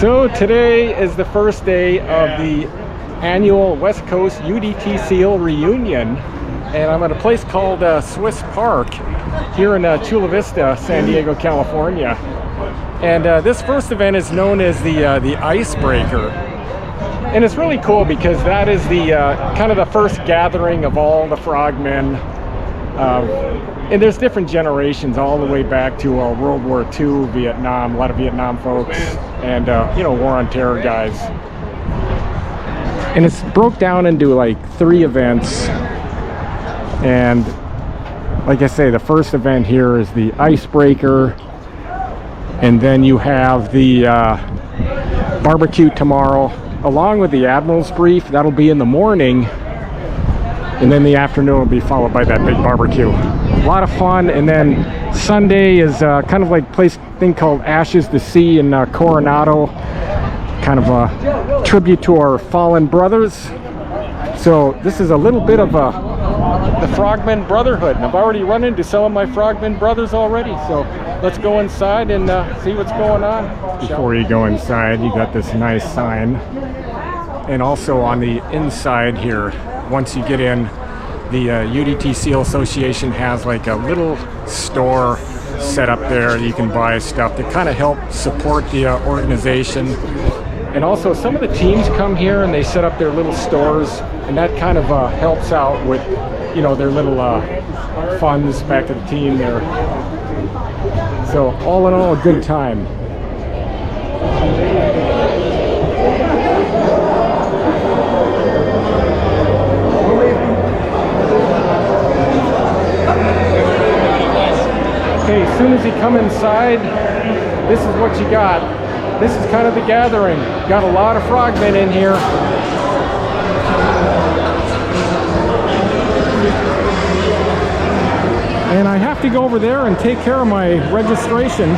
So today is the first day of the annual West Coast UDT SEAL reunion, and I'm at a place called Swiss Park here in Chula Vista, San Diego, California. And this first event is known as the Icebreaker, and it's really cool because that is the kind of the first gathering of all the frogmen. And there's different generations all the way back to World War II, Vietnam, a lot of Vietnam folks, and War on Terror guys. And it's broke down into like 3 events. And like I say, the first event here is the Icebreaker, and then you have the barbecue tomorrow, along with the Admiral's Brief. That'll be in the morning, and then the afternoon will be followed by that big barbecue. A lot of fun. And then Sunday is kind of like a thing called Ashes to Sea in Coronado, kind of a tribute to our fallen brothers. So this is a little bit of the Frogman Brotherhood, and I've already run into some of my Frogman brothers already. So let's go inside and see what's going on. Before you go inside, you got this nice sign, and also on the inside here, once you get in, the UDT SEAL Association has like a little store set up there. You can buy stuff to kind of help support the organization. And also some of the teams come here and they set up their little stores, and that kind of helps out with, their little funds back to the team there. So all in all, a good time. Okay, as soon as you come inside, this is what you got. This is kind of the gathering. Got a lot of frogmen in here. And I have to go over there and take care of my registration.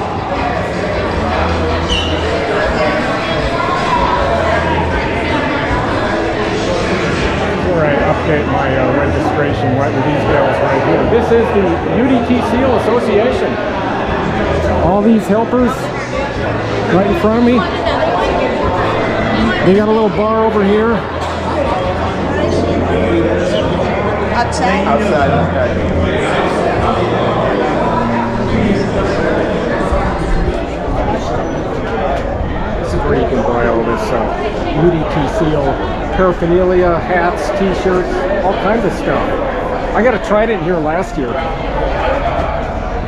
Before I update my registration with these bills right here. This is the UDT SEAL Association. All these helpers right in front of me. They got a little bar over here. Outside? Outside, okay. This is where you can buy all this UDT SEAL paraphernalia, hats, t-shirts, all kinds of stuff. I got to try it in here last year.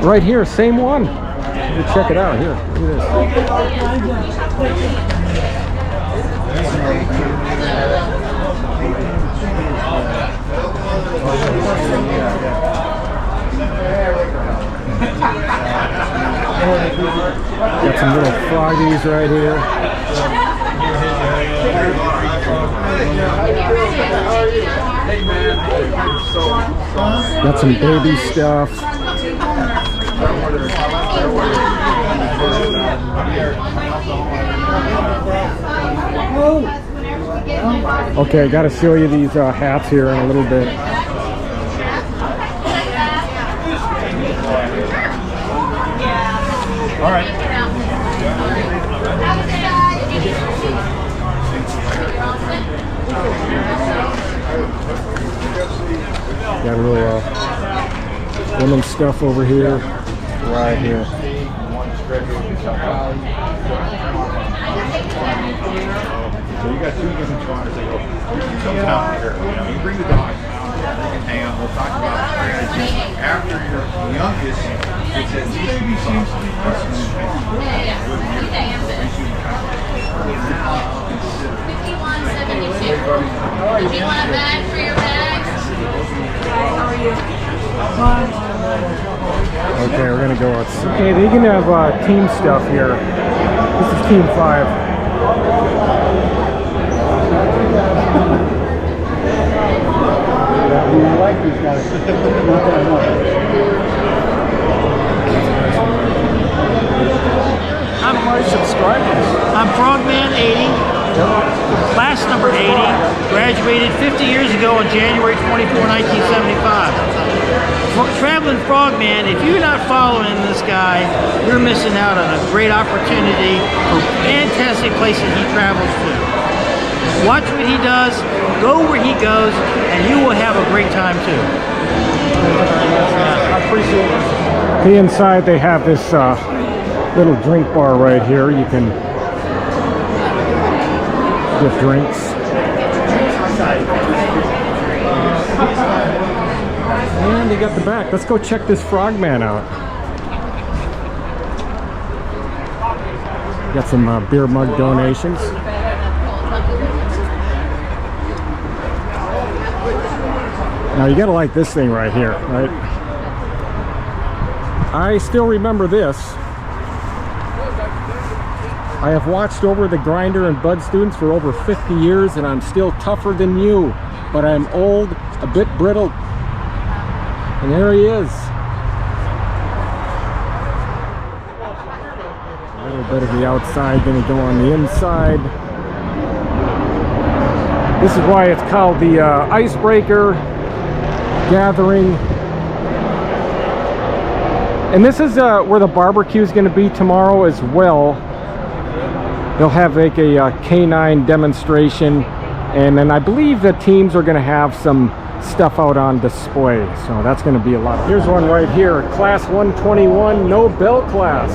Right here, same one. Check it out here. Look at Got some little froggies right here. Got some baby stuff. Okay, I gotta show you these hats here in a little bit. All right. Got a little women's stuff over here. Right here. So you got 2 different charters that go. You come out here. You bring the dog. You can hang out. We'll talk about strategy. After your youngest, it's at least you seems to be personally. 5172. Do you want a bag for your bags? How are you? Okay, we're gonna go outside. Okay, they can have team stuff here. This is Team 5. We like these guys. Not that much. How many subscribers? I'm Frogman 80. Class number 80, graduated 50 years ago on January 24, 1975. Traveling Frogman, if you're not following this guy, you're missing out on a great opportunity for fantastic places he travels to. Watch what he does, go where he goes, and you will have a great time too. I appreciate it. Okay, inside they have this little drink bar right here. You can get drinks. And they got the back. Let's go check this Frogman out. Got some beer mug donations. Now you gotta like this thing right here, right? I still remember this. I have watched over the Grinder and Bud students for over 50 years and I'm still tougher than you, but I'm old, a bit brittle. And there he is. A little bit of the outside, gonna go on the inside. This is why it's called the Icebreaker Gathering. And this is where the barbecue is going to be tomorrow as well. They'll have like a K9 demonstration, and then I believe the teams are going to have some stuff out on display, so that's going to be a lot. Here's one right here, class 121, no bell class.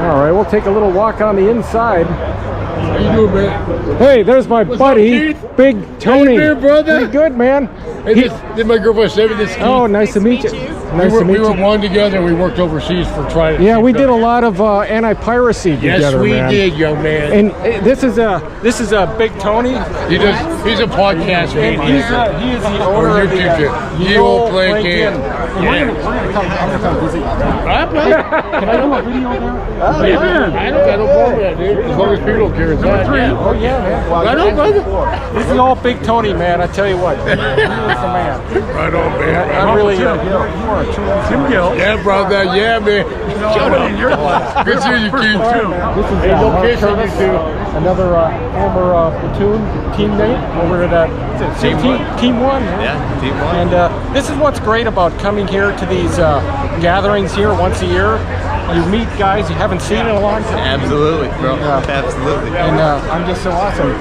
All right, we'll take a little walk on the inside. How you doing, man? Hey, there's my buddy, up, Big Tony. How you doing, brother? Pretty good, man. Hey, this my girlfriend Sammy. This Oh, nice to meet you. Nice to meet we were you. one together. We worked overseas for trying. Yeah, we did a lot of Anti-Piracy Yes, together, we man. did, young man. And this is a Big Tony. He's a podcast And man. he is the owner of the Ye Old Plank Inn. We're gonna come visit you. All right, brother. Can I do a video there? Yeah, I don't got no problem with that, dude. As long as people don't care inside. Oh yeah, man. Right on, brother. This is all Big Tony, man. I tell you what, he is the man. Right on, man. I'm really you are a true Tim Gill. Yeah, brother. Yeah, man. Shut up. Good seeing you, Keith. This is Hey, no Mark kiss on you, Curtis, too. another former platoon teammate over at Team One. Yeah, Team One. And this is what's great about coming here to these gatherings here once a year. You meet guys you haven't seen in a long time. Absolutely, bro. Yeah. Absolutely. And I'm just so awesome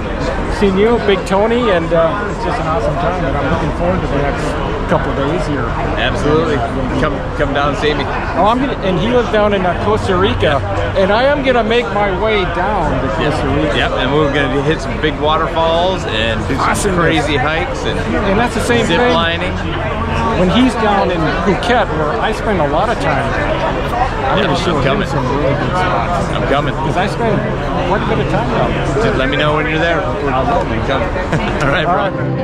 seeing you, Big Tony, and it's just an awesome time. And I'm looking forward to the next couple of days here. Absolutely. Come down and see me. Oh, and he lives down in Costa Rica, and I am gonna make my way down to Costa Rica. Yep, and we're gonna hit some big waterfalls and do some Awesome. crazy hikes and that's the same zip thing lining. when he's down in Phuket, where I spend a lot of time. I'm gonna show him coming. some really good spots. I'm coming. Because I spend quite a bit of time down there. Just let me know when you're there. I'll be coming. All right, bro. All right.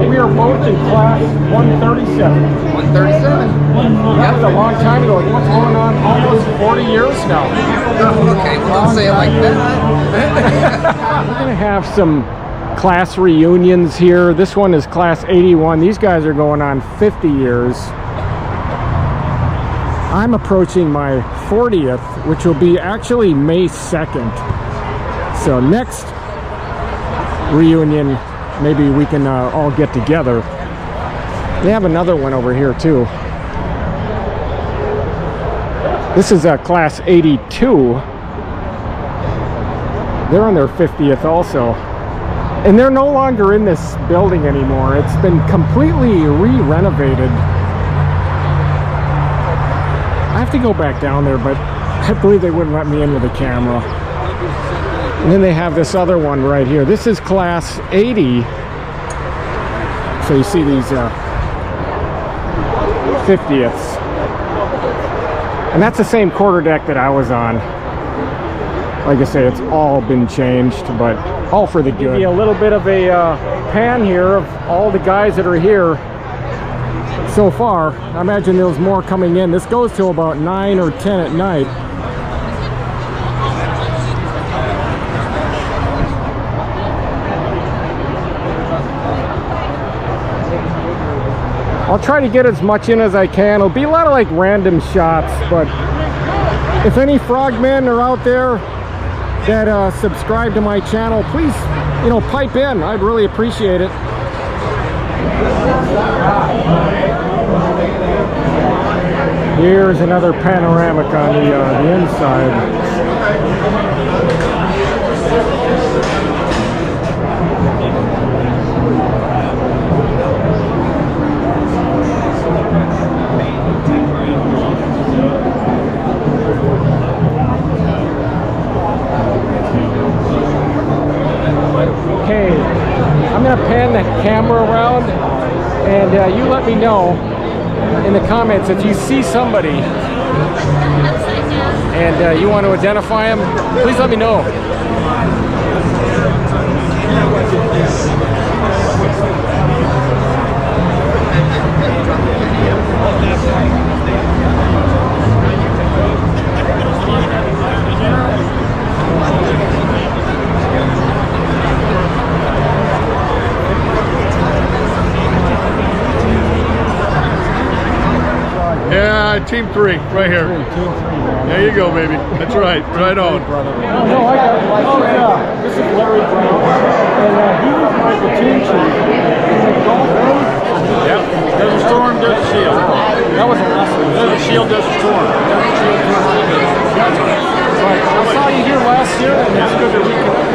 We are both in class 137. 137. That was a long time ago. What's going on? Almost 40 years now. Okay, well, don't say it like that. We're going to have some class reunions here. This one is class 81. These guys are going on 50 years. I'm approaching my 40th, which will be actually May 2nd. So next reunion, maybe we can all get together. They have another one over here too. This is class 82. They're on their 50th also. And they're no longer in this building anymore. It's been completely re-renovated. I have to go back down there, but I believe they wouldn't let me in with a camera. And then they have this other one right here. This is class 80. So you see these 50ths. And that's the same quarter deck that I was on. Like I say, it's all been changed, but all for the good. Give you a little bit of a pan here of all the guys that are here. so far. I imagine there's more coming in. This goes till about 9 or 10 at night. I'll try to get as much in as I can. It'll be a lot of like random shots, but if any frogmen are out there that subscribe to my channel, please, you know, pipe in. I'd really appreciate it. Here's another panoramic on the inside. Okay, I'm going to pan the camera around, and you let me know in the comments if you see somebody and you want to identify them. Please let me know. Yeah, team 3, right here. There you go, baby. That's right. Right on. No, I got it. Oh, yeah. This is Larry Brown, and he was my platoon chief. Yep. There's a storm, there's a shield. That was awesome. There's a shield, there's a storm. Right. I saw you here last year, and it's good to reconnect.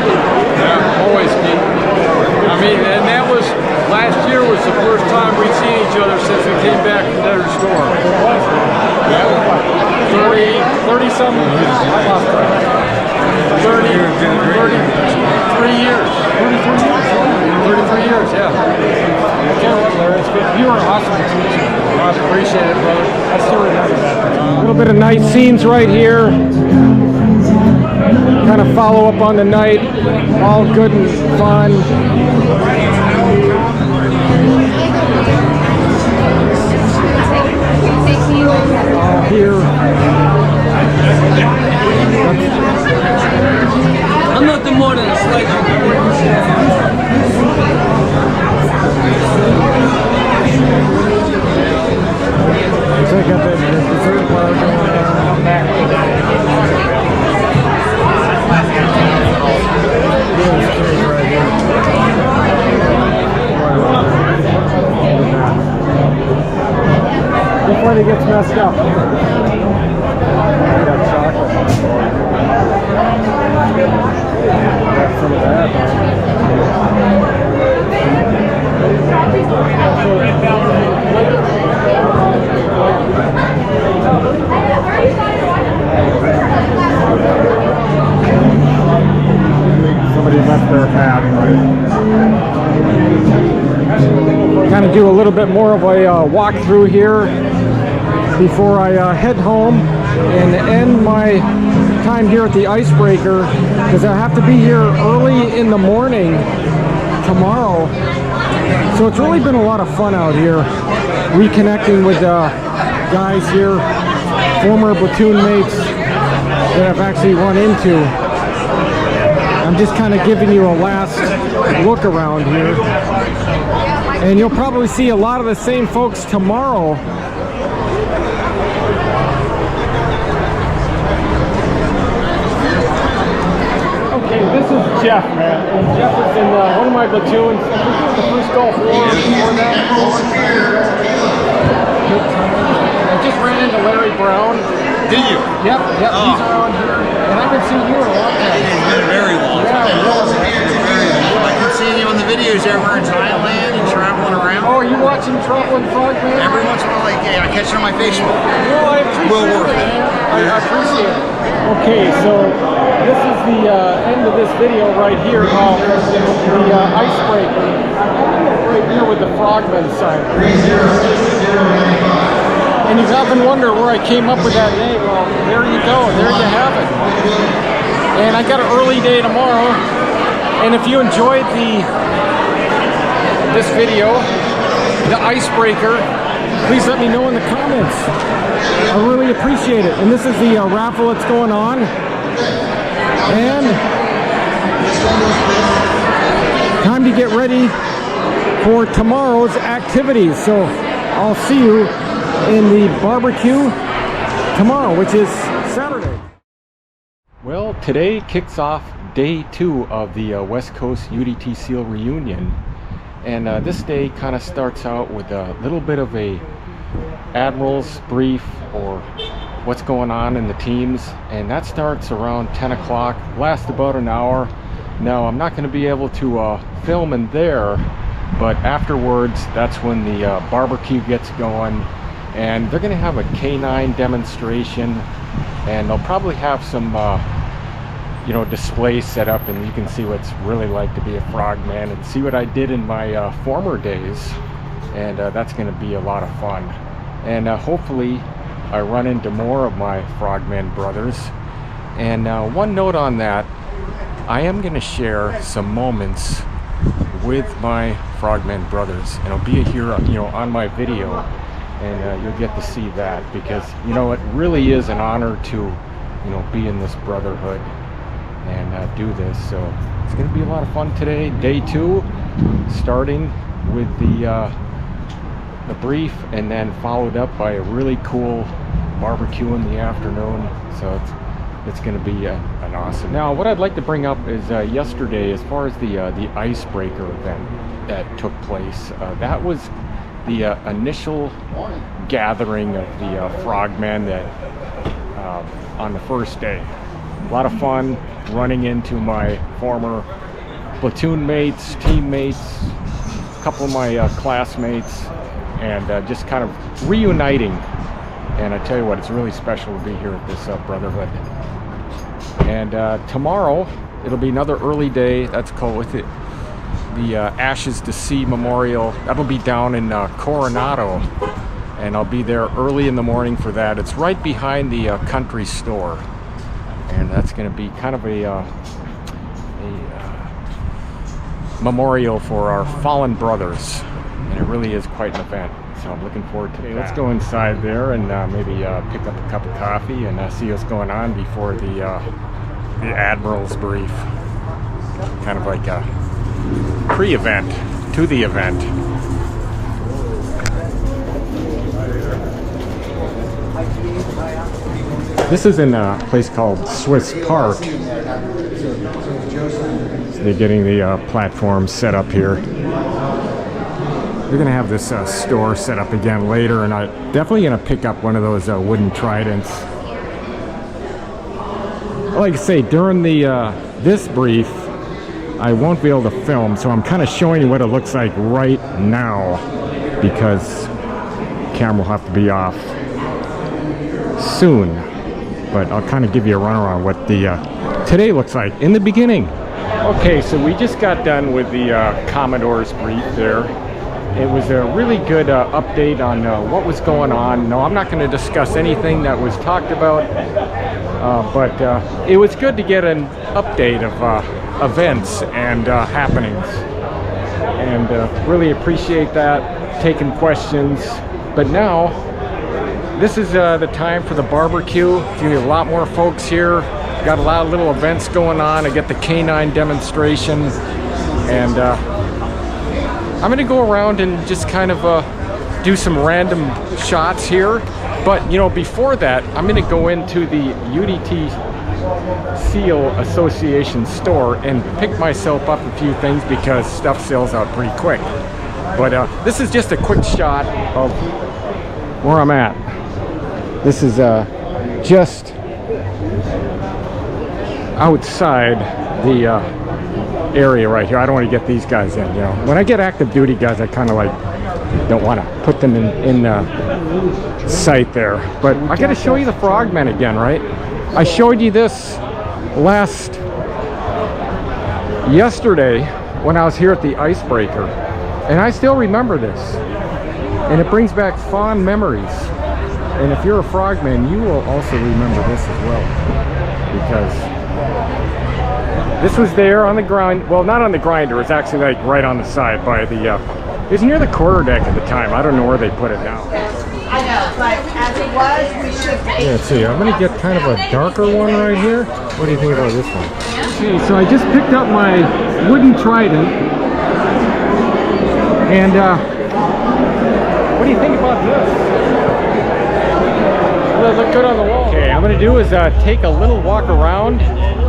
Yeah, always, Keith. I mean, and that was, last year was the first time we'd seen each other since we came back from Desert Storm. Yeah. 30 some years. I lost track. 33 years. 33 years, yeah. Okay, Larry, it's good. You were awesome to teach you. I appreciate it, brother. I still remember that. A little bit of night scenes right here. Kind of follow up on the night. All good and fun. Here. I'm nothing more than a slight. So I got that dessert bar going on back. Right here. Before it gets messed up. I got chocolate. Got some of that. Somebody left their hat. Kind of do a little bit more of a walkthrough here before I head home and end my time here at the icebreaker, because I have to be here early in the morning tomorrow. So it's really been a lot of fun out here, reconnecting with guys here, former platoon mates that I've actually run into. I'm just kind of giving you a last look around here. And you'll probably see a lot of the same folks tomorrow. Okay, this is Jeff, man. And Jeff was in one of my platoons. I think it was the first Gulf War before that. I just ran into Larry Brown. Did you? Yep, oh. He's around here. And I haven't seen you in a long time. It's been a very long time. I can see you on the videos over in Thailand and traveling around. Oh, are you watching TravelingFrogman? Every once in a while, I catch it on my Facebook. Well, I appreciate well worth it. it. I appreciate it. Okay, so this is the end of this video right here of the icebreaker. Right here with the Frogman sign. And you often wonder where I came up with that name. Well, there you go. There you have it. And I got an early day tomorrow. And if you enjoyed this video, the icebreaker, please let me know in the comments. I really appreciate it. And this is the raffle that's going on. And time to get ready for tomorrow's activities. So I'll see you in the barbecue tomorrow, which is Saturday. Well, today kicks off day 2 of the West Coast UDT SEAL reunion. And this day kind of starts out with a little bit of a admiral's brief or what's going on in the teams, and that starts around 10 o'clock, lasts about an hour. Now I'm not going to be able to film in there, but afterwards that's when the barbecue gets going, and they're going to have a K9 demonstration, and they'll probably have some you know, displays set up, and you can see what it's really like to be a frogman and see what I did in my former days, and that's going to be a lot of fun. And hopefully I run into more of my frogman brothers. And one note on that, I am going to share some moments with my frogman brothers, and it'll be here, you know, on my video, and you'll get to see that, because, you know, it really is an honor to, you know, be in this brotherhood and do this. So it's going to be a lot of fun today, day 2, starting with the brief, and then followed up by a really cool barbecue in the afternoon. So it's going to be an awesome. Now what I'd like to bring up is yesterday, as far as the icebreaker event that took place, that was the initial gathering of the frogmen that on the first day. A lot of fun running into my former platoon mates, teammates, a couple of my classmates, and just kind of reuniting. And I tell you what, it's really special to be here at this brotherhood. And tomorrow it'll be another early day. That's called with it the Ashes to Sea Memorial. That'll be down in Coronado, and I'll be there early in the morning for that. It's right behind the country store, and that's going to be kind of a memorial for our fallen brothers, and it really is quite an event. So I'm looking forward to it. Let's go inside there and maybe pick up a cup of coffee and see what's going on before the Admiral's brief. Kind of like a pre-event to the event. This is in a place called Swiss Park. So they're getting the platform set up here. We're gonna have this store set up again later, and I'm definitely gonna pick up one of those wooden tridents. Like I say, during the this brief, I won't be able to film, so I'm kind of showing you what it looks like right now, because the camera will have to be off soon. But I'll kind of give you a run around what the today looks like in the beginning. Okay, so we just got done with the Commodore's brief there. It was a really good update on what was going on. No, I'm not going to discuss anything that was talked about, but it was good to get an update of events and happenings, and really appreciate that, taking questions. But now this is the time for the barbecue. Gonna be a lot more folks here. Got a lot of little events going on. I get the K9 demonstration, and I'm gonna go around and just kind of do some random shots here. But you know, before that, I'm gonna go into the UDT SEAL Association store and pick myself up a few things, because stuff sells out pretty quick. But this is just a quick shot of where I'm at. This is just outside the area right here. I don't want to get these guys in, you know. When I get active duty guys, I kind of like don't want to put them in sight there. But I got to show you the frogmen again, right? I showed you this yesterday when I was here at the icebreaker, and I still remember this, and it brings back fond memories. And if you're a frogman, you will also remember this as well, because this was there on the grind. Well, not on the grinder. It's actually like right on the side by the. It was near the quarterdeck at the time. I don't know where they put it now. but as it was, we should take. Yeah, let's see. I'm gonna get kind of a darker one right here. What do you think about this one? Okay, so I just picked up my wooden trident, and what do you think about this? Does it look good on the wall? Okay, I'm gonna do is take a little walk around,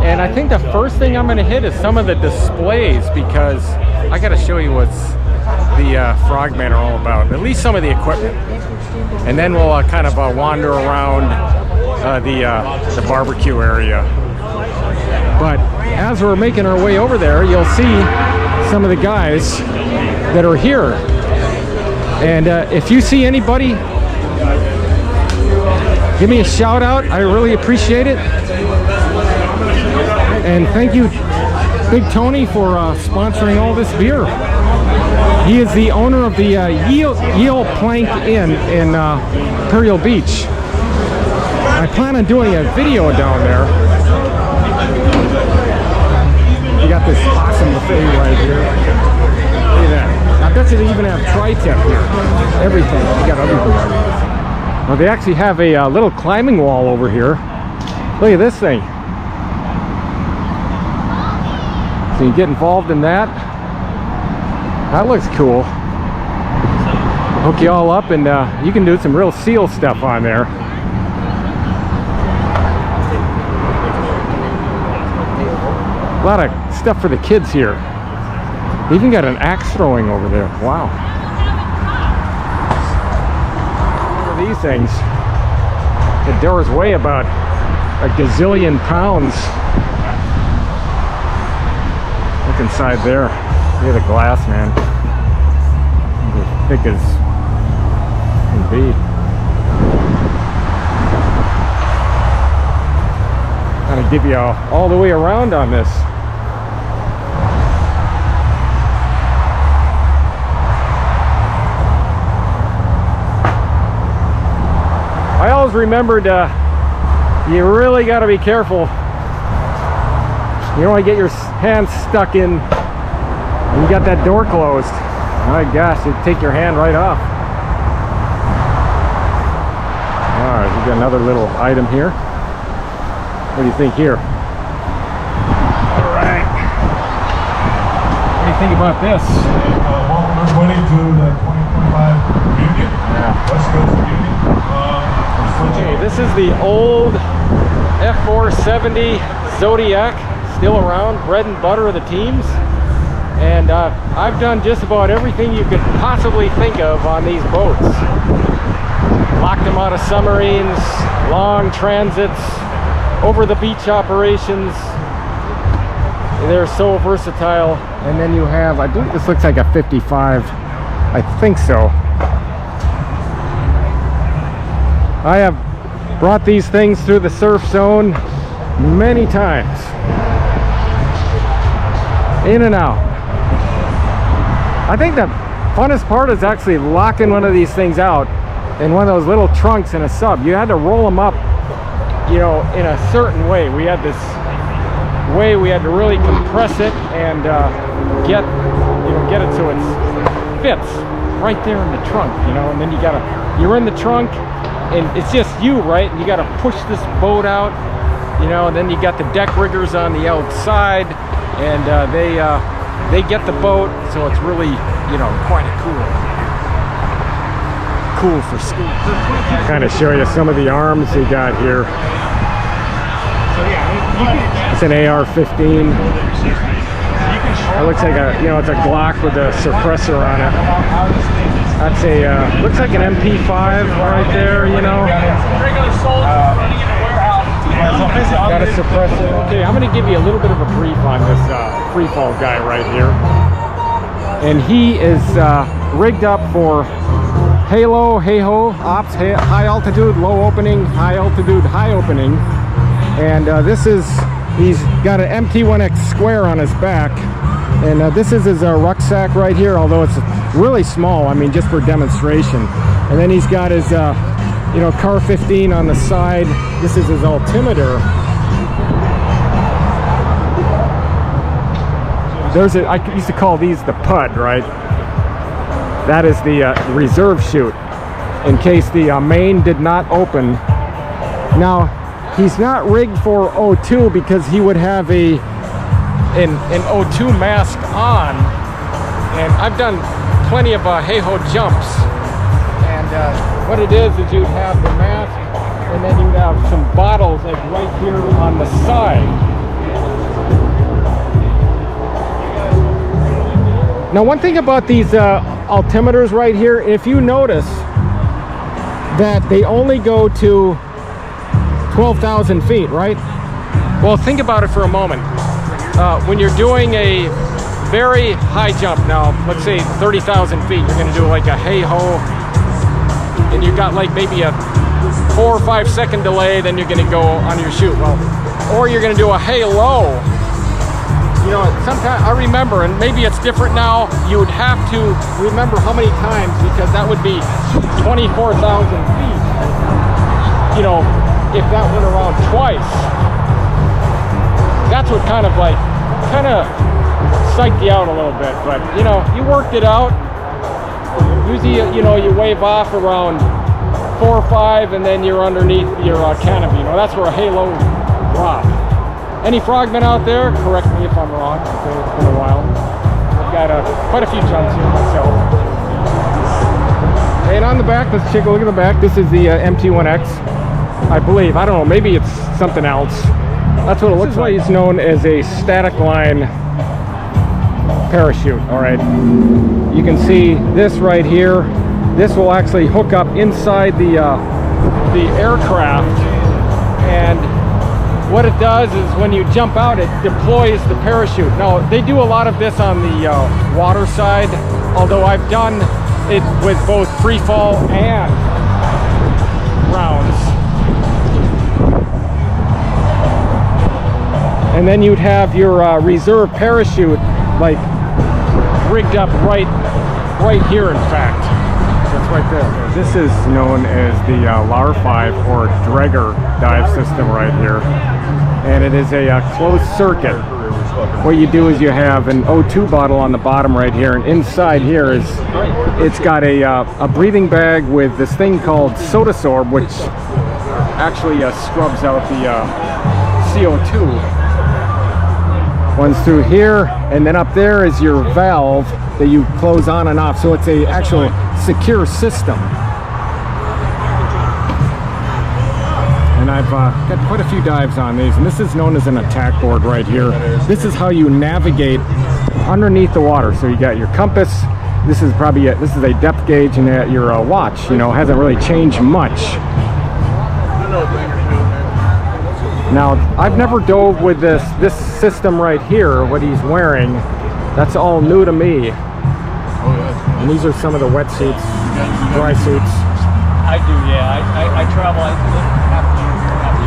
and I think the first thing I'm gonna hit is some of the displays, because I gotta show you what's the Frogman are all about, at least some of the equipment, and then we'll kind of wander around the barbecue area. But as we're making our way over there, you'll see some of the guys that are here, and if you see anybody, give me a shout out. I really appreciate it, and thank you Big Tony for sponsoring all this beer. He is the owner of the Yale Plank Inn in Imperial Beach. I plan on doing a video down there. You got this awesome buffet right here. Look at that. I bet you they even have tri-tip here. Everything. You got everything right here. Well, they actually have a little climbing wall over here. Look at this thing. So you get involved in that. That looks cool. Hook you all up, and you can do some real SEAL stuff on there. A lot of stuff for the kids here. They even got an axe throwing over there. Wow. Look at these things. The doors weigh about a gazillion pounds. Look inside there. Look at the glass, man. As thick as can be. Kind of give you all the way around on this. I always remembered you really got to be careful. You don't want to get your hands stuck in. You got that door closed. My gosh, it'd take your hand right off. Alright, we got another little item here. What do you think here? Alright. What do you think about this? Welcome everybody to the 2025 reunion. West Coast reunion. Okay, this is the old F470 Zodiac, still around, bread and butter of the teams. And I've done just about everything you could possibly think of on these boats. Locked them out of submarines, long transits, over the beach operations. They're so versatile. And then you have, I believe this looks like a 55. I think so. I have brought these things through the surf zone many times. In and out. I think the funnest part is actually locking one of these things out in one of those little trunks in a sub. You had to roll them up, you know, in a certain way. We had this way we had to really compress it and get it so it fits right there in the trunk, you know. And then you're in the trunk, and it's just you, right? And you got to push this boat out, you know. And then you got the deck riggers on the outside, and they get the boat, so it's really, you know, quite cool for school. Kind of show you some of the arms they got here. It's an AR-15. It looks like a, you know, it's a Glock with a suppressor on it. That's a, looks like an MP5 right there, you know. Got a suppressor. Okay, I'm going to give you a little bit of a brief on this free fall guy right here. And he is rigged up for halo, hey-ho, ops, high altitude, low opening, high altitude, high opening. And he's got an MT1X square on his back. And this is his rucksack right here, although it's really small, I mean, just for demonstration. And then he's got his, you know, Car 15 on the side. This is his altimeter. I used to call these the PUD, right? That is the reserve chute. in case the main did not open. Now, he's not rigged for O2 because he would have an O2 mask on. And I've done plenty of hey-ho jumps. And what it is you'd have the mask and then you'd have some bottles like right here on the side. Now, one thing about these altimeters right here, if you notice that they only go to 12,000 feet, right? Well, think about it for a moment. When you're doing a very high jump, now let's say 30,000 feet, you're going to do like a hey-ho, and you've got like maybe a 4 or 5 second delay, then you're going to go on your chute. Well, or you're going to do a hey-low. You know, sometimes I remember, and maybe it's different now, you would have to remember how many times, because that would be 24,000 feet. You know, if that went around twice. That's what kind of psyched you out a little bit. But, you know, you worked it out. Usually, you know, you wave off around 4 or 5, and then you're underneath your canopy. You know, that's where a halo drop. Any frogmen out there? Correct me if I'm wrong. Okay, it's been a while. I've got quite a few jumps here myself. And on the back, let's take a look at the back. This is the MT1X, I believe. I don't know, maybe it's something else. That's what it looks like. It's known as a static line parachute. All right. You can see this right here. This will actually hook up inside the aircraft, and what it does is when you jump out, it deploys the parachute. Now, they do a lot of this on the water side, although I've done it with both free fall and rounds. And then you'd have your reserve parachute like rigged up right here, in fact. That's right there. This is known as the LAR-5 or Dregger dive system right here. And it is a closed circuit. What you do is you have an O2 bottle on the bottom right here, and inside here is it's got a breathing bag with this thing called soda sorb, which actually scrubs out the CO2. One's through here, and then up there is your valve that you close on and off. So it's a actual secure system. And I've got quite a few dives on these, and this is known as an attack board right here. This is how you navigate underneath the water. So you got your compass. This is probably this is a depth gauge, and your watch. You know, hasn't really changed much. Now, I've never dove with this system right here. What he's wearing, that's all new to me. And these are some of the wetsuits, dry suits. I do, yeah. I travel.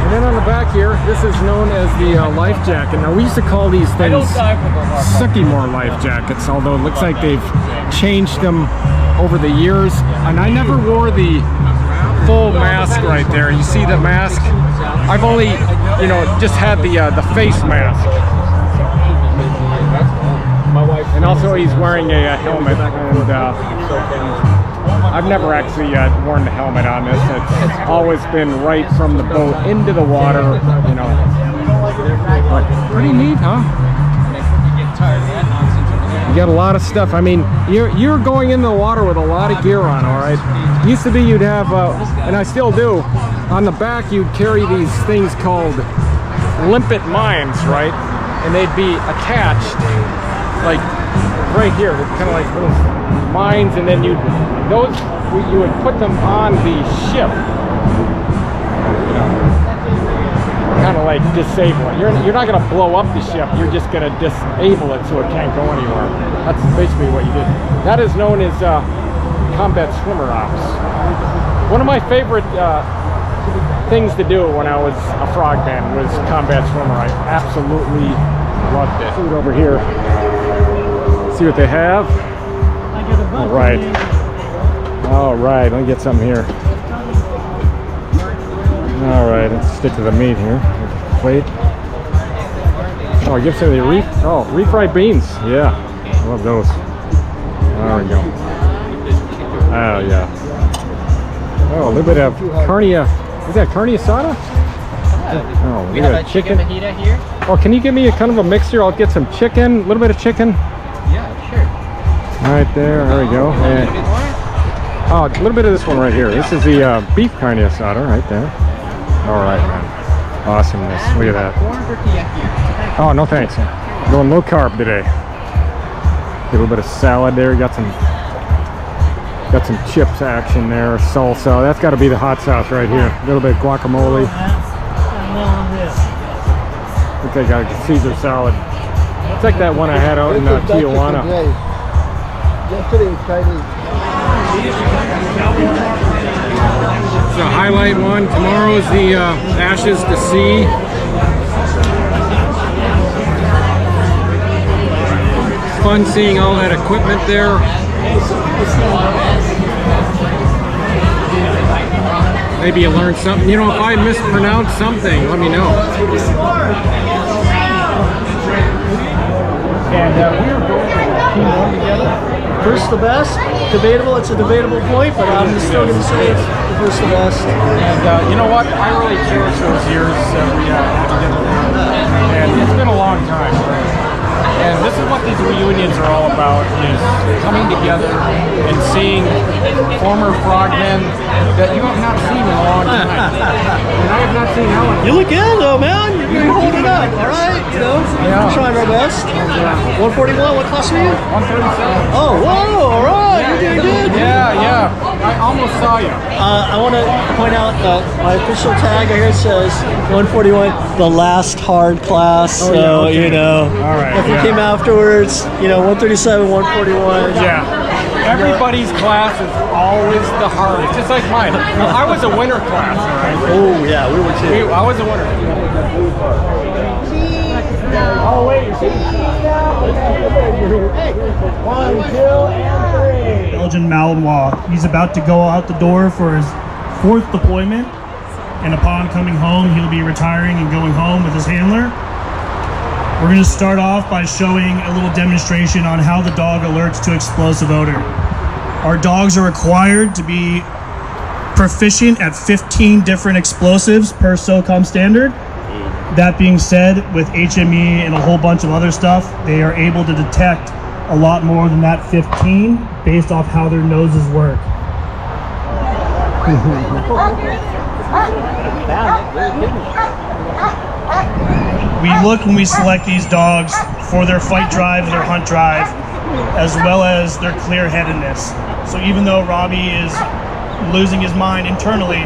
And then on the back here, this is known as the life jacket. Now, we used to call these things Sycamore life jackets, although it looks like they've changed them over the years. And I never wore the full mask right there. You see the mask? I've only, you know, just had the face mask. And also he's wearing a helmet, and I've never actually worn the helmet on this. It's always been right from the boat into the water, you know. But pretty neat, huh? You got a lot of stuff. I mean, you're going in the water with a lot of gear on, all right? Used to be you'd have, and I still do, on the back you'd carry these things called limpet mines, right? And they'd be attached, like right here, kind of like little mines, and then you would put them on the ship, you know, kind of like disable it. You're not going to blow up the ship. You're just going to disable it so it can't go anywhere. That's basically what you did. That is known as combat swimmer ops. One of my favorite things to do when I was a frogman was combat swimmer. I absolutely loved it. Food over here. See what they have. All right. All right. Let me get something here. All right. Let's stick to the meat here. Plate. Oh, give some of the refried beans. Yeah, I love those. There we go. Oh yeah. Oh, a little bit of carne. Is that carne asada? Oh, We have a chicken fajita here. Oh, can you give me a kind of a mixture? I'll get some chicken, a little bit of chicken. Yeah, sure. Right there, there we go. And, oh, a little bit of this one right here. This is the beef carne asada right there. All right, man. Awesomeness. Look at that. Corn tortilla here. Oh, no thanks. Going low carb today. A little bit of salad there. Got some chips action there. Salsa. That's got to be the hot sauce right here. A little bit of guacamole. Looks like a Caesar salad. It's like that one I had out in Tijuana. Yesterday was Chinese. It's a highlight one. Tomorrow is the Ashes to Sea. Fun seeing all that equipment there. Maybe you learned something. You know, if I mispronounce something, let me know. And we are going to team one together. First the best. Debatable. It's a debatable point, but I'm still going to say it's the first the best. And you know what? I really cherish those years that we had together. And it's been a long time. And this is what these reunions are all about, is coming together and seeing former frogmen that you have not seen in a long time. And I have not seen Helen. You look good though, man. You're holding up. All right. You know, we're trying our best. 141. What class are you? 137. Oh, whoa. All right. You're doing good. Yeah. I almost saw you. I want to point out my official tag right here says 141, the last hard class. Oh, so, yeah, okay. you know, all right, if you came afterwards, you know, 137, 141. Yeah. Everybody's class is always the hardest, just like mine. I was a winter class, all right? Oh, yeah, we were too. I was a winner. Oh, wait, you see? 1, 2, and 3. Belgian Malinois. He's about to go out the door for his 4th deployment, and upon coming home, he'll be retiring and going home with his handler. We're going to start off by showing a little demonstration on how the dog alerts to explosive odor. Our dogs are required to be proficient at 15 different explosives per SOCOM standard. That being said, with HME and a whole bunch of other stuff, they are able to detect a lot more than that 15 based off how their noses work. We look when we select these dogs for their fight drive, their hunt drive, as well as their clear-headedness. So even though Robbie is losing his mind internally,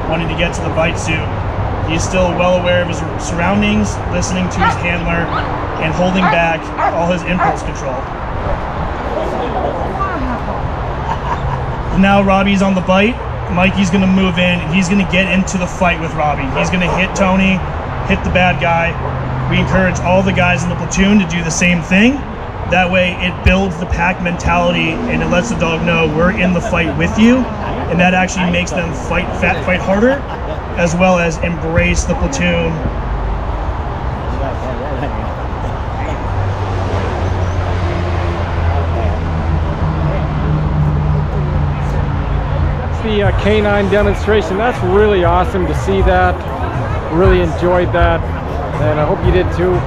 wanting to get to the bite suit, he's still well aware of his surroundings, listening to his handler, and holding back all his impulse control. Now Robbie's on the bite, Mikey's gonna move in, and he's gonna get into the fight with Robbie. He's gonna hit Tony, hit the bad guy. We encourage all the guys in the platoon to do the same thing. That way it builds the pack mentality and it lets the dog know we're in the fight with you, and that actually makes them fight harder, as well as embrace the platoon. That's the canine demonstration. That's really awesome to see that. Really enjoyed that, and I hope you did too.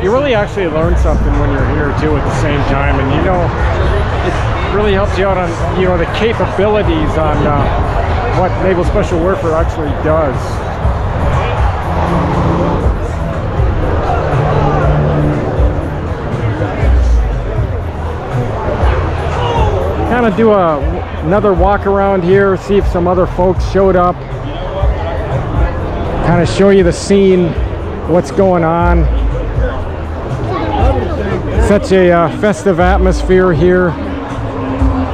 You really actually learn something when you're here too at the same time, and you know, it really helps you out on, you know, the capabilities on what Naval Special Warfare actually does. Kind of do another walk around here, see if some other folks showed up. Kind of show you the scene, what's going on. Such a festive atmosphere here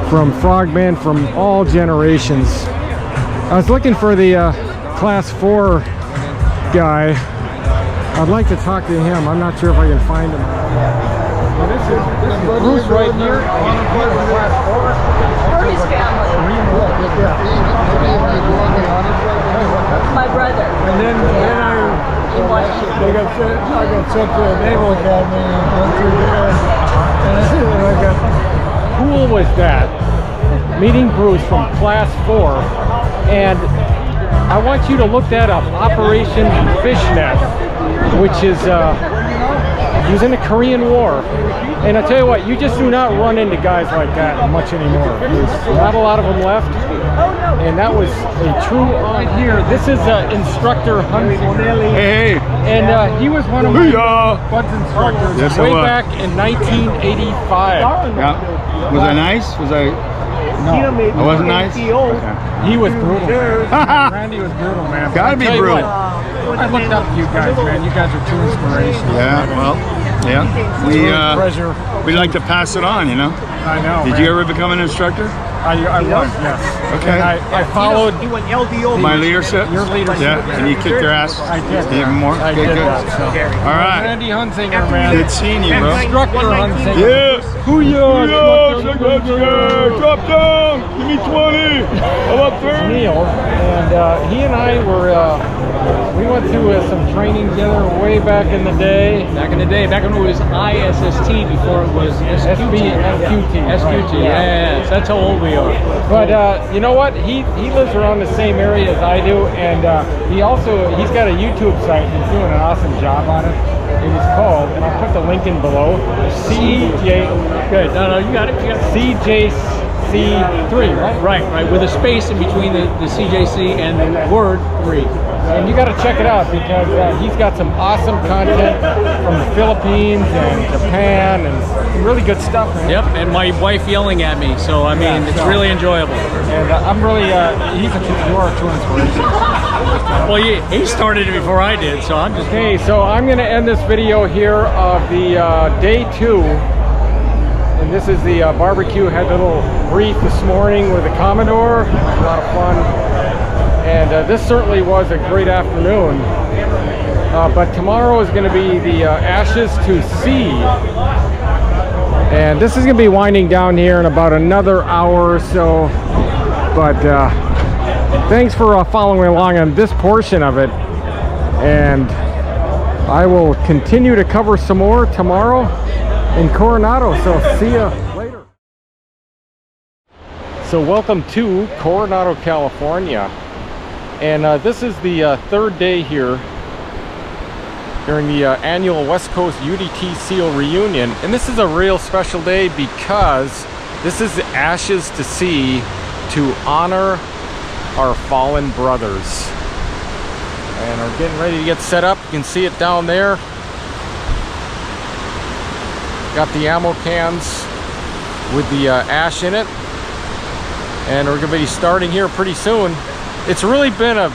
from Frogman from all generations. I was looking for the class 4 guy. I'd like to talk to him. I'm not sure if I can find him. Well, this is Bruce right here. Brody's family. My brother. And then I got sent to the Naval Academy and went through there. And I got Cool was that? Meeting Bruce from class 4 And I want you to look that up, Operation Fishnet, which is used in the Korean War. And I tell you what, you just do not run into guys like that much anymore. There's not a lot of them left. And that was a true on here. This is instructor Hunter. Hey, And he was one of my buds instructors Yes, I way was. back in 1985. yeah. Was I nice? Was I? No, I wasn't nice. Okay. he was brutal. Man. Randy was brutal, man. Gotta be I'll tell you brutal. what, I looked up to you guys, man. You guys are too inspirational. Yeah. Well. Yeah. It's really a pleasure. We like to pass it on, you know. I know. Did man. you ever become an instructor? I was, yes. Okay. And I followed My leadership? your leadership. Yeah, and you kicked their ass? I did. Even more? I Okay, did good. that. So. All right. Randy Hunsinger, man. Good seeing you, bro. Instructor Hunsinger. Yeah. Hoo-yah, Drop down. Give me 20. How about 30? Neil, and he and I were, we went through some training together way back in the day. Back in the day, back when it was ISST before it was SQT. SQT, yes, that's how old we are. But you know what? He lives around the same area as I do, and he's got a YouTube site. He's doing an awesome job on it. It is called, and I'll put the link in below. CJ. Good. No, you got it. You got it. CJC3, right? Right, with a space in between the CJC and the word 3. And you got to check it out because he's got some awesome content from the Philippines and Japan and some really good stuff. Man. Yep, and my wife yelling at me, so I mean, it's really enjoyable. And I'm really, you are a true inspiration. Well, he started it before I did, so I'm just... Okay, so I'm going to end this video here of the day 2. And this is the barbecue. Had a little brief this morning with the Commodore. It was a lot of fun. And this certainly was a great afternoon. But tomorrow is going to be the Ashes to Sea. And this is going to be winding down here in about another hour or so. But thanks for following along on this portion of it. And I will continue to cover some more tomorrow in Coronado. So see ya later. So welcome to Coronado, California. And this is the third day here during the annual West Coast UDT SEAL reunion. And this is a real special day because this is the Ashes to Sea to honor our fallen brothers. And we're getting ready to get set up. You can see it down there. Got the ammo cans with the ash in it. And we're gonna be starting here pretty soon. It's really been a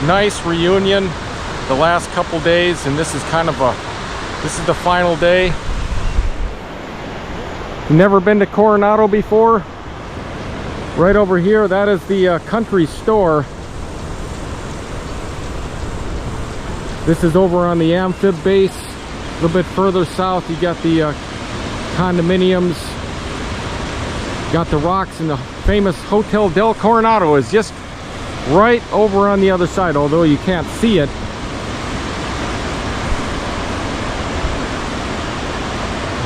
nice reunion the last couple days, and this is kind of this is the final day. Never been to Coronado before? Right over here, that is the country store. This is over on the amphib base. A little bit further south, you got the condominiums. Got the rocks, and the famous Hotel del Coronado is just right over on the other side, although you can't see it.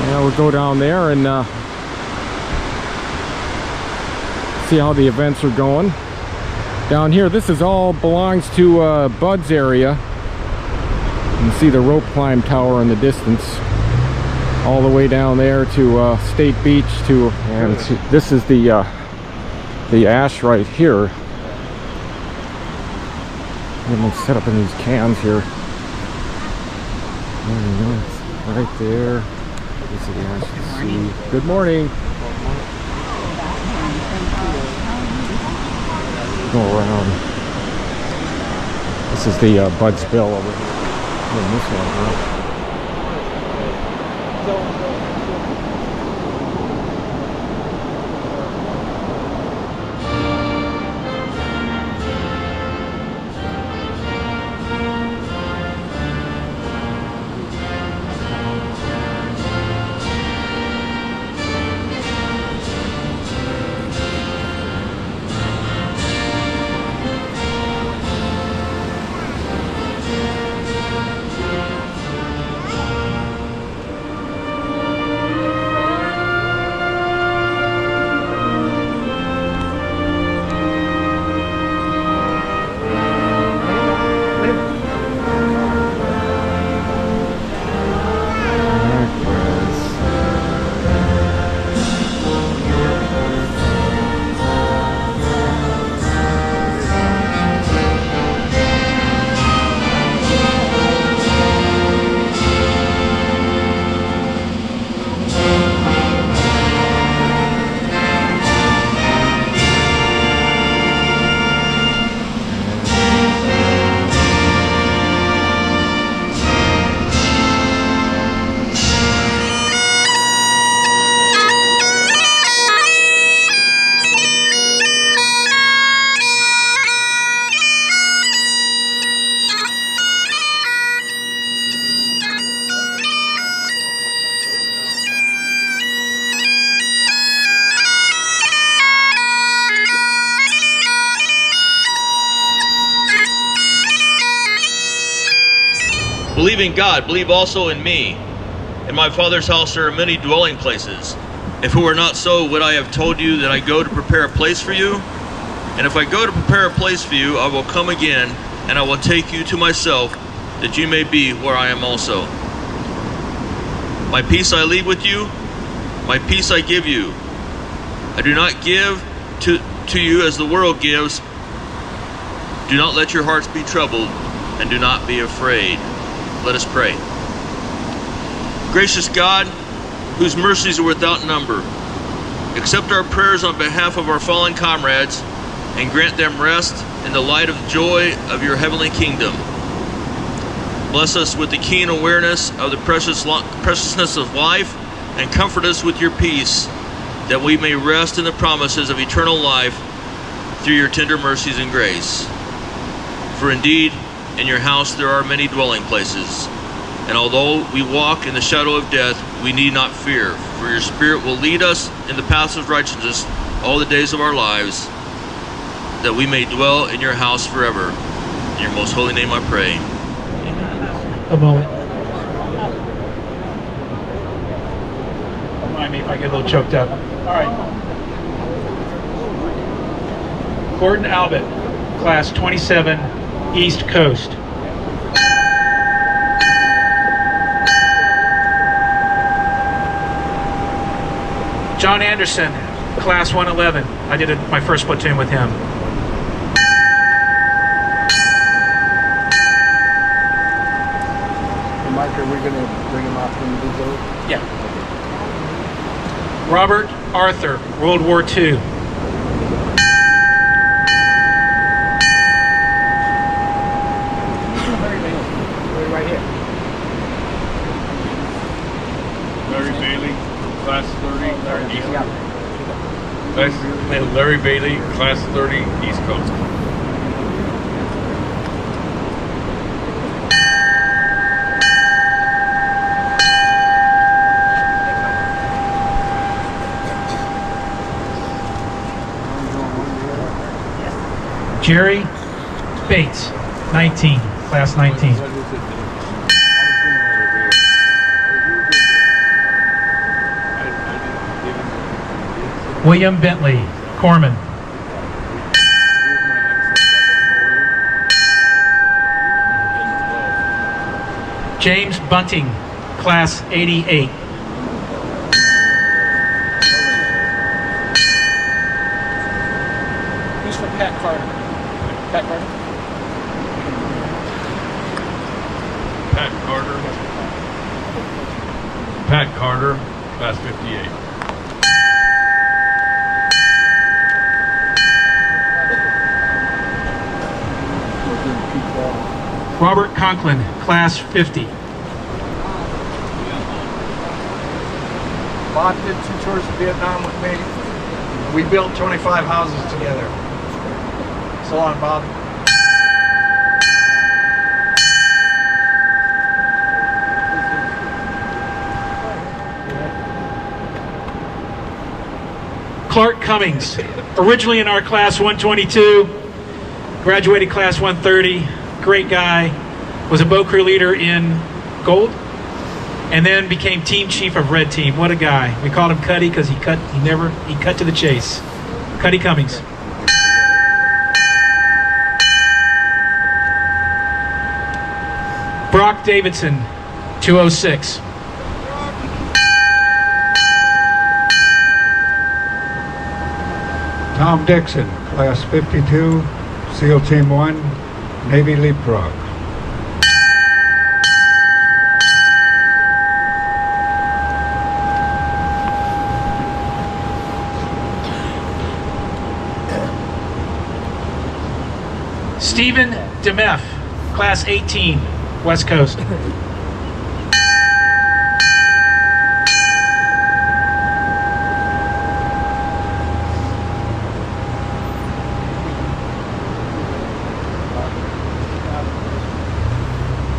Yeah, we'll go down there and see how the events are going. Down here, this is all belongs to Bud's area. You can see the rope climb tower in the distance, all the way down there to State Beach. And this is the ash right here. I'm gonna set up in these cans here. There we go. It's right there. This is the ash to sea. Good morning. Go around. This is the Bud's Bill over here. And this one, huh? Believe in God, believe also in me. In my Father's house there are many dwelling places. If it were not so, would I have told you that I go to prepare a place for you? And if I go to prepare a place for you, I will come again, and I will take you to myself, that you may be where I am also. My peace I leave with you, my peace I give you. I do not give to you as the world gives. Do not let your hearts be troubled, and do not be afraid. Let us pray. Gracious God, whose mercies are without number, accept our prayers on behalf of our fallen comrades and grant them rest in the light of joy of your heavenly kingdom. Bless us with the keen awareness of the preciousness of life and comfort us with your peace, that we may rest in the promises of eternal life through your tender mercies and grace. For indeed, in your house there are many dwelling places, and although we walk in the shadow of death, we need not fear, for your Spirit will lead us in the paths of righteousness all the days of our lives, that we may dwell in your house forever. In your most holy name I pray. A moment. Don't mind me if I get a little choked up. All right. Gordon Albert, class 27, East Coast. John Anderson, class 111. I did my first platoon with him. Mike, are we going to bring him off from the boat? Yeah. Robert Arthur, World War II. Right here. Larry Bailey, class 30, East Coast. Larry Bailey, class 30, East Coast. Jerry Bates, 19, class 19. William Bentley, Corpsman. James Bunting, class 88. Who's from Pat Carter? Pat Carter? Pat Carter, class 58. Robert Conklin, class 50. Bob did 2 tours of Vietnam with me. We built 25 houses together. So long, Bob. Clark Cummings, originally in our class 122, graduated class 130, great guy, was a boat crew leader in Gold, and then became team chief of Red Team. What a guy. We called him Cuddy because he cut to the chase. Cuddy Cummings. Brock Davidson, 206. Tom Dixon, class 52, SEAL Team 1, Navy Leapfrog. Stephen DeMeff, class 18, West Coast.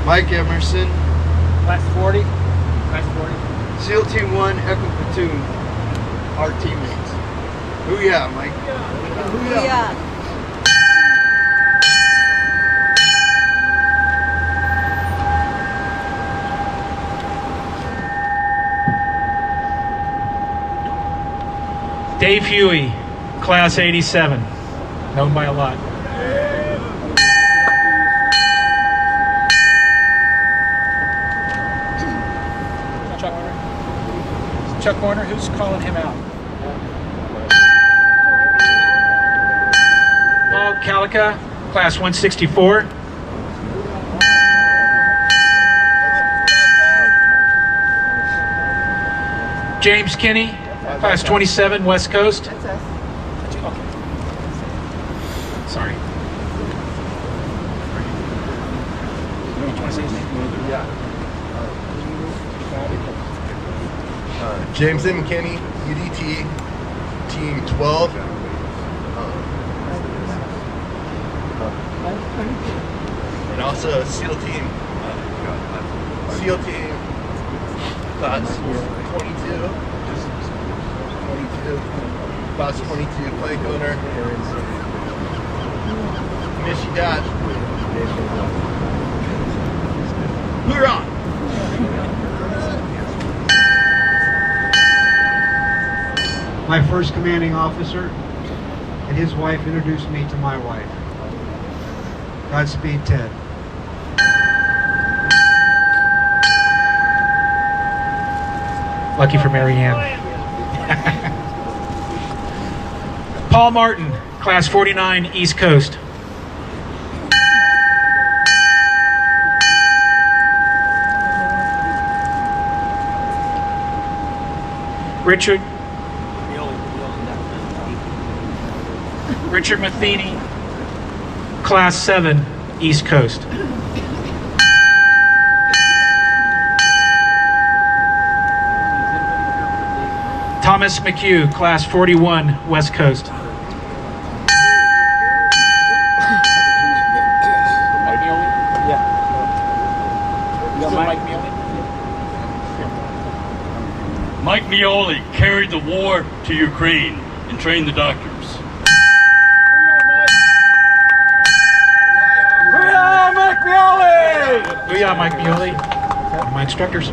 Mike Emerson, Class 40? Class 40? SEAL Team 1, Echo Platoon, our teammates. Booyah, Mike. Yeah. Dave Huey, class 87, known by a lot. Chuck Warner, who's calling him out? Paul Calica, class 164. James Kinney, class 27, West Coast. Sorry. James M. McKinney, UDT, Team 12. And also SEAL Team. SEAL Team, class 22. 22. Class 22, plank owner. Miss you, Dad. Hoorah! My first commanding officer and his wife introduced me to my wife. Godspeed, Ted. Lucky for Marianne. Paul Martin, class 49, East Coast. Richard Matheny, class 7, East Coast. Thomas McHugh, class 41, West Coast. Mike Mioli carried the war to Ukraine and trained the doctors. Booyah, Mike Mioli! Booyah, Mike Mioli. One of my instructors.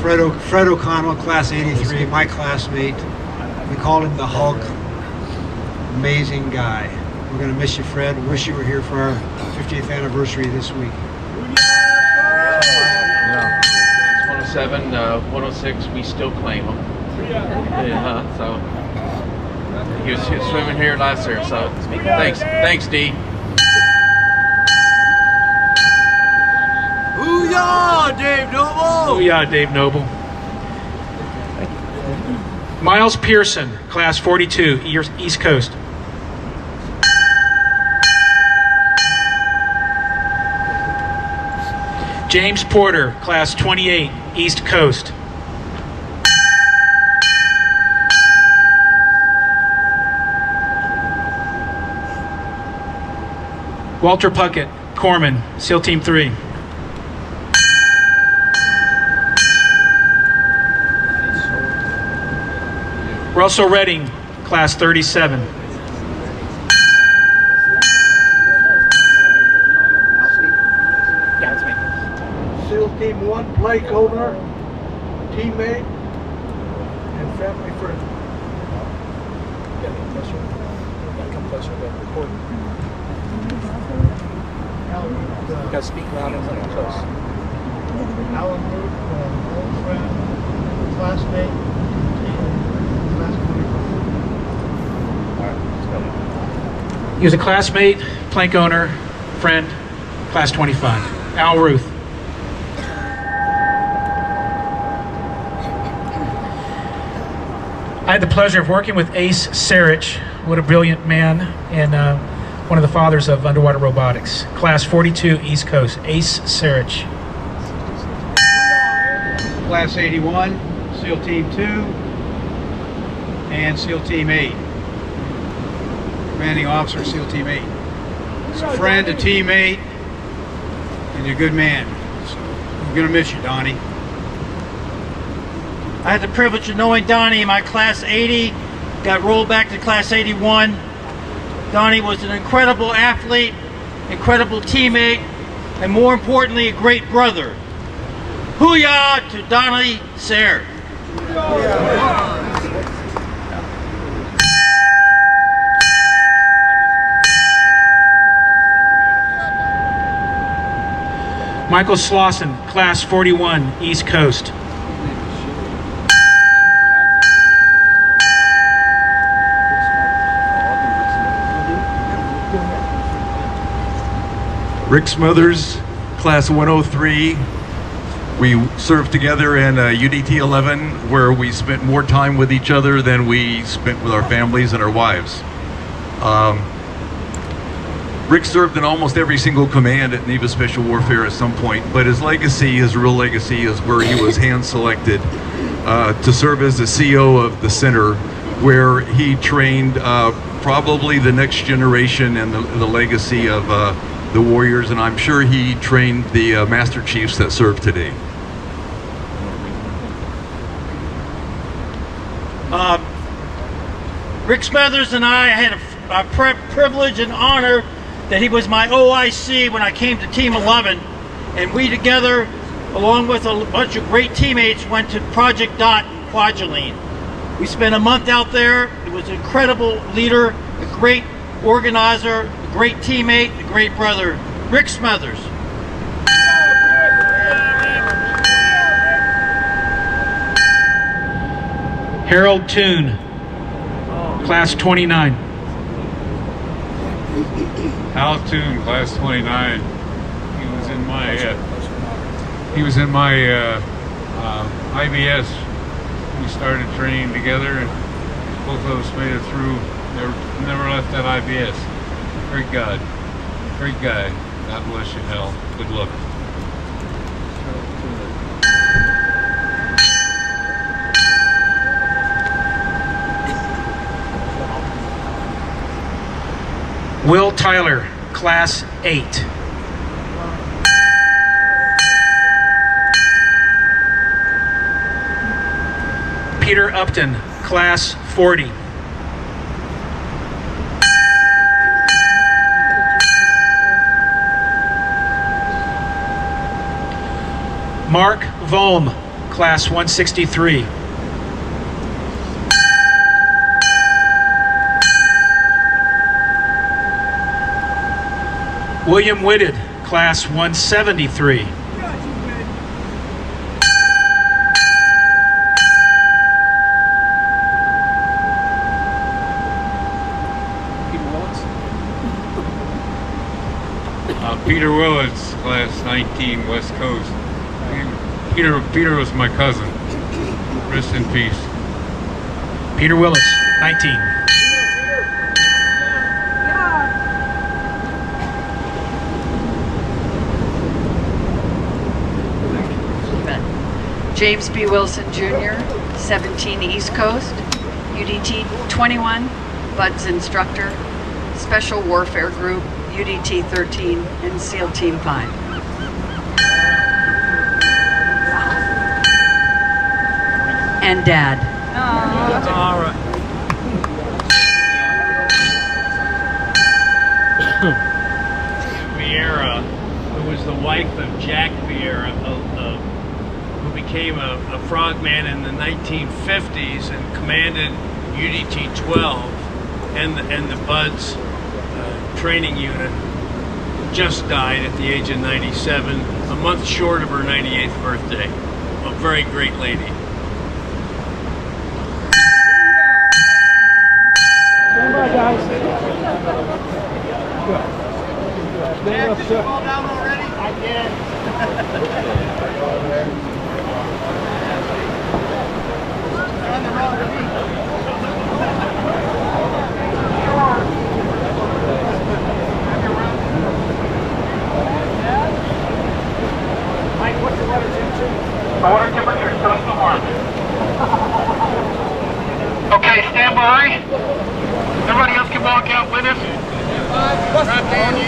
Fred O'Connell, class 83, my classmate. We called him the Hulk. Amazing guy. We're going to miss you, Fred. We wish you were here for our 50th anniversary this week. 107, 106, we still claim him. Yeah, so he was swimming here last year, so thanks, D. Booyah, Dave Noble! Booyah, Dave Noble. Miles Pearson, class 42, East Coast. James Porter, class 28, East Coast. Walter Puckett, Corpsman, SEAL Team 3. Russell Redding, class 37. SEAL Team 1, Blake owner, teammate, and family friend. Come closer to the recording. You got to speak loud and close. Alan Root, old friend, classmate, class 25. He was a classmate, plank owner, friend, class 25. Al Ruth. I had the pleasure of working with Ace Sarich. What a brilliant man, and one of the fathers of underwater robotics. Class 42, East Coast, Ace Sarich. Class 81, SEAL Team 2, and SEAL Team 8. Commanding Officer, SEAL Team 8. He's a friend, a teammate, and a good man. So we're going to miss you, Donnie. I had the privilege of knowing Donnie in my class 80, got rolled back to class 81. Donnie was an incredible athlete, incredible teammate, and more importantly, a great brother. Hoo-yah to Donnie Sayre. Michael Slauson, Class 41, East Coast. Rick Smothers, Class 103. We served together in UDT 11, where we spent more time with each other than we spent with our families and our wives. Rick served in almost every single command at Naval Special Warfare at some point, but his legacy, his real legacy, is where he was hand-selected to serve as the CO of the center, where he trained probably the next generation and the legacy of the warriors, and I'm sure he trained the Master Chiefs that serve today. Rick Smothers and I had a privilege and honor that he was my OIC when I came to Team 11, and we together, along with a bunch of great teammates, went to Project Dot in Kwajalein. We spent a month out there. He was an incredible leader, a great organizer, a great teammate, a great brother. Rick Smothers. Harold Toon, Class 29. Hal Toon, Class 29. He was in my IBS. We started training together, and both of us made it through. Never left that IBS. Great guy. Great guy. God bless you, Hal. Good luck. Will Tyler, Class 8. Peter Upton, Class 40. Mark Volm, Class 163. William Whitted, Class 173. Peter Willits, Class 19, West Coast. Peter was my cousin. Rest in peace. Peter Willits, 19. James B. Wilson Jr., 17 East Coast, UDT 21, Buds Instructor, Special Warfare Group, UDT 13, and SEAL Team 5. And Dad. All right. Vieira, who was the wife of Jack Vieira, who became a frogman in the 1950s and commanded UDT 12 and the Buds training unit, just died at the age of 97, a month short of her 98th birthday. A very great lady. Stand by, guys. Jack, did you fall down already? I did. You're on the wrong feet. Mike, what's the water temperature? The water temperature is still warm. Okay, stand by. Everybody else can walk out with us. Right down you.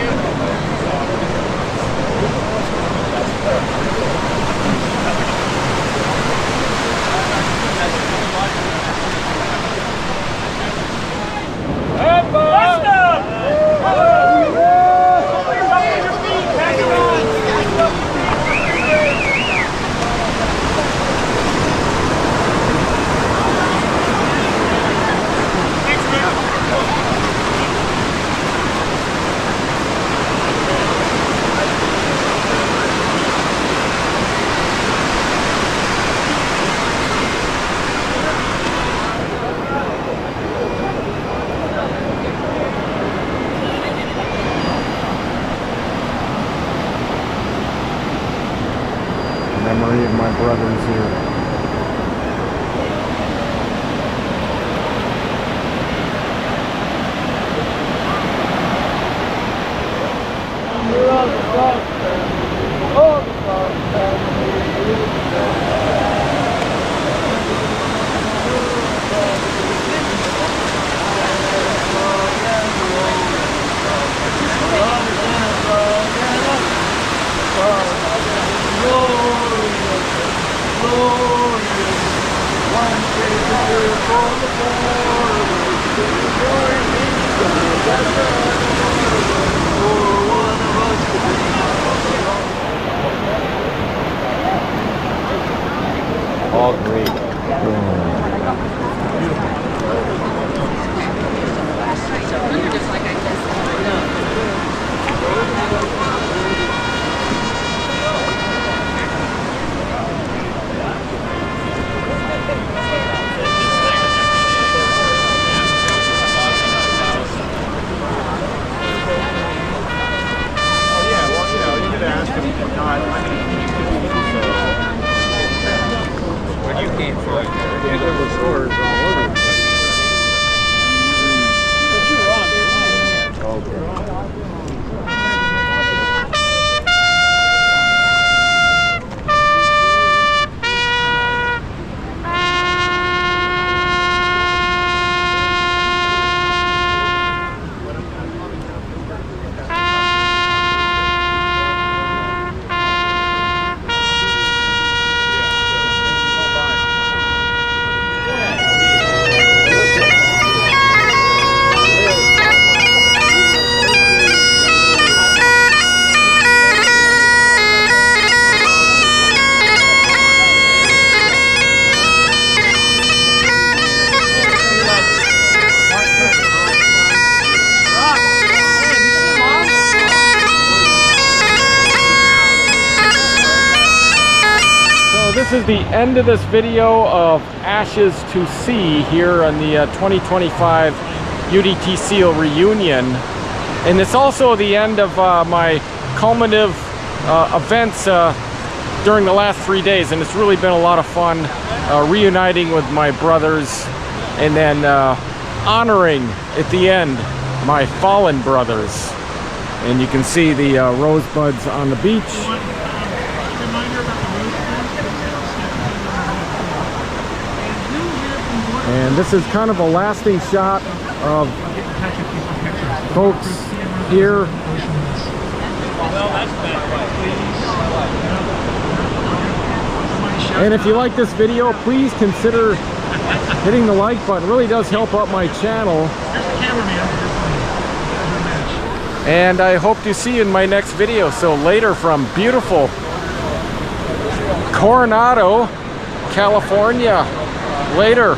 memory of my brothers here. All great. This is the end of this video of Ashes to Sea here on the 2025 UDT SEAL reunion, and it's also the end of my culminative events during the last 3 days, and it's really been a lot of fun reuniting with my brothers and then honoring at the end my fallen brothers. And you can see the rosebuds on the beach. And this is kind of a lasting shot of folks here. And if you like this video, please consider hitting the like button. It really does help out my channel. And I hope to see you in my next video. So later from beautiful Coronado, California. Later.